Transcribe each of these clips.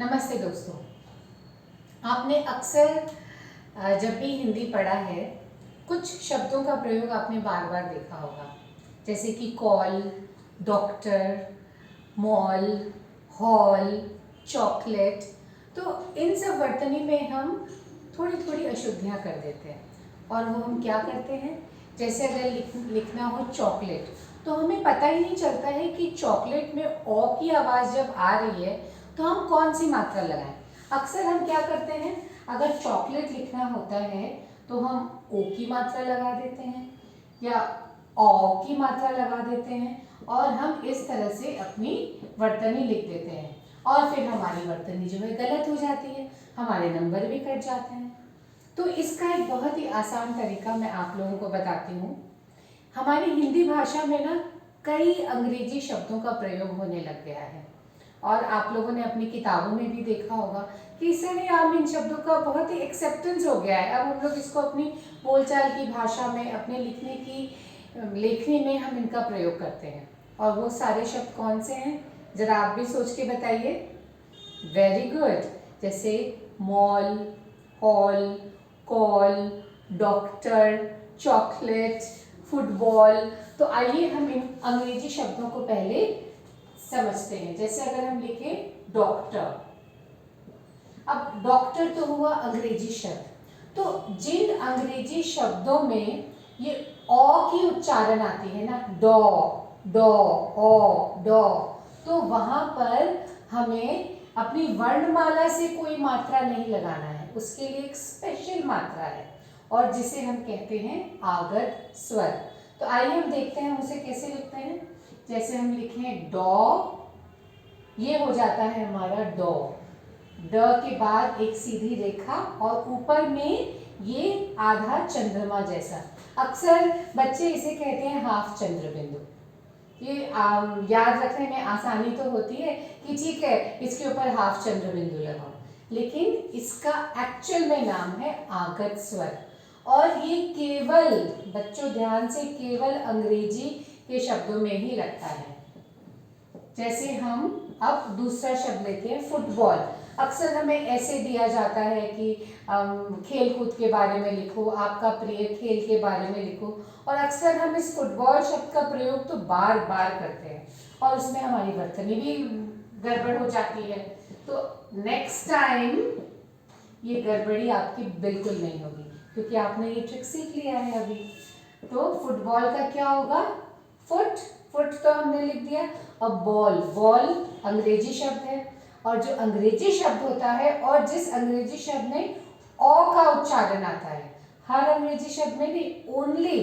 नमस्ते दोस्तों। आपने अक्सर जब भी हिंदी पढ़ा है कुछ शब्दों का प्रयोग आपने बार बार देखा होगा, जैसे कि call, doctor, mall, hall, chocolate. तो इन सब वर्तनी में हम थोड़ी थोड़ी अशुद्धियाँ कर देते हैं और वो हम क्या करते हैं, जैसे अगर लिखना हो चॉकलेट तो हमें पता ही नहीं चलता है कि चॉकलेट में ओ की आवाज़ जब आ रही है तो हम कौन सी मात्रा लगाएं। अक्सर हम क्या करते हैं, अगर चॉकलेट लिखना होता है तो हम ओ की मात्रा लगा देते हैं या औ की मात्रा लगा देते हैं और हम इस तरह से अपनी वर्तनी लिख देते हैं और फिर हमारी वर्तनी जो है गलत हो जाती है, हमारे नंबर भी कट जाते हैं। तो इसका एक बहुत ही आसान तरीका मैं आप लोगों को बताती हूँ। हमारी हिंदी भाषा में ना कई अंग्रेजी शब्दों का प्रयोग होने लग गया है और आप लोगों ने अपनी किताबों में भी देखा होगा कि इससे आम इन शब्दों का बहुत ही एक्सेप्टेंस हो गया है। अब हम लोग इसको अपनी बोलचाल की भाषा में, अपने लेखनी में हम इनका प्रयोग करते हैं। और वो सारे शब्द कौन से हैं, जरा आप भी सोच के बताइए। Very good. जैसे mall, hall, call, doctor, chocolate, football. तो आइए हम इन अंग्रेजी शब्दों को पहले समझते हैं। जैसे अगर हम लिखें डॉक्टर, अब डॉक्टर तो हुआ अंग्रेजी शब्द, तो जिन अंग्रेजी शब्दों में ये ओ की उच्चारण आती है ना, डॉ, डॉ, ओ, डॉ, तो वहां पर हमें अपनी वर्णमाला से कोई मात्रा नहीं लगाना है, उसके लिए एक स्पेशल मात्रा है और जिसे हम कहते हैं आगत स्वर। तो आइए हम देखते हैं उसे कैसे लिखते हैं। जैसे हम लिखें डॉ, ये हो जाता है हमारा डॉ, ड के बाद एक सीधी रेखा और ऊपर में ये आधा चंद्रमा जैसा। अक्सर बच्चे इसे कहते हैं हाफ चंद्र बिंदु। ये याद रखने में आसानी तो होती है कि ठीक है इसके ऊपर हाफ चंद्र बिंदु लगाओ, लेकिन इसका एक्चुअल में नाम है आगत स्वर और ये केवल, बच्चों ध्यान से, केवल अंग्रेजी के शब्दों में ही लगता है। जैसे हम अब दूसरा शब्द लेते हैं फुटबॉल। अक्सर हमें ऐसे दिया जाता है कि खेल कूद के बारे में लिखो, आपका प्रिय खेल के बारे में लिखो, और अक्सर हम इस फुटबॉल शब्द का प्रयोग तो बार बार करते हैं और उसमें हमारी वर्तनी भी गड़बड़ हो जाती है। तो नेक्स्ट टाइम ये गड़बड़ी आपकी बिल्कुल नहीं होगी क्योंकि आपने ये ट्रिक सीख लिया है अभी। तो फुटबॉल का क्या होगा, फुट, फुट तो हमने लिख दिया। अब बॉल, बॉल अंग्रेजी शब्द है और जो अंग्रेजी शब्द होता है और जिस अंग्रेजी शब्द में ओ का उच्चारण आता है, हर अंग्रेजी शब्द में भी, ओनली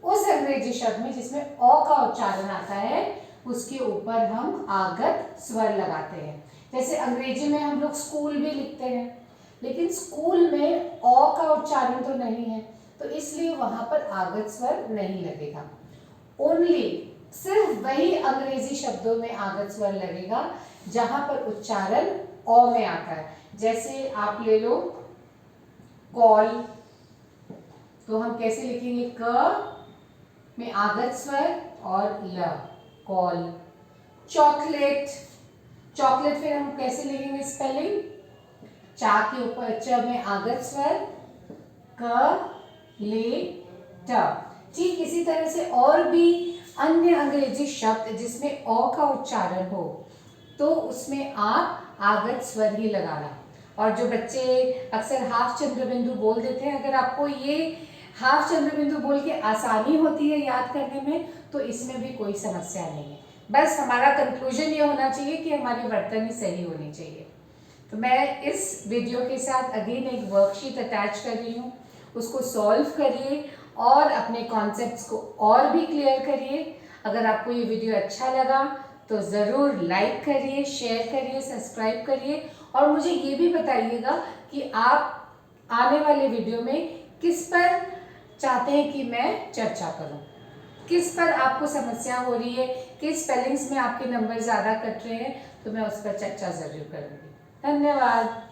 उस अंग्रेजी शब्द में जिसमें ओ का उच्चारण आता है उसके ऊपर हम आगत स्वर लगाते हैं। जैसे अंग्रेजी में हम लोग स्कूल भी लिखते हैं, लेकिन स्कूल में ओ का उच्चारण तो नहीं है, तो इसलिए वहां पर आगत स्वर नहीं लगेगा। ओनली सिर्फ वही अंग्रेजी शब्दों में आगत स्वर लगेगा जहां पर उच्चारण ओ में आता है। जैसे आप ले लो कॉल, तो हम कैसे लिखेंगे, क में आगत स्वर और ल, कॉल। चॉकलेट, चॉकलेट फिर हम कैसे लिखेंगे स्पेलिंग, चा के ऊपर च में आगत स्वर, क ले ट। ठीक इसी तरह से और भी अन्य अंग्रेजी शब्द जिसमें ओ का उच्चारण हो तो उसमें आप आगत स्वर ही लगाना। और जो बच्चे अक्सर हाफ चंद्र बिंदु बोल देते हैं, अगर आपको ये हाफ चंद्र बिंदु बोल के आसानी होती है याद करने में तो इसमें भी कोई समस्या नहीं है। बस हमारा कंक्लूजन ये होना चाहिए कि हमारी वर्तनी सही होनी चाहिए। तो मैं इस वीडियो के साथ अगेन एक वर्कशीट अटैच कर रही हूँ, उसको सॉल्व करिए और अपने कॉन्सेप्ट्स को और भी क्लियर करिए। अगर आपको ये वीडियो अच्छा लगा तो ज़रूर लाइक करिए, शेयर करिए, सब्सक्राइब करिए और मुझे ये भी बताइएगा कि आप आने वाले वीडियो में किस पर चाहते हैं कि मैं चर्चा करूं, किस पर आपको समस्या हो रही है, किस स्पेलिंग्स में आपके नंबर ज़्यादा कट रहे हैं, तो मैं उस पर चर्चा ज़रूर करूँगी। धन्यवाद।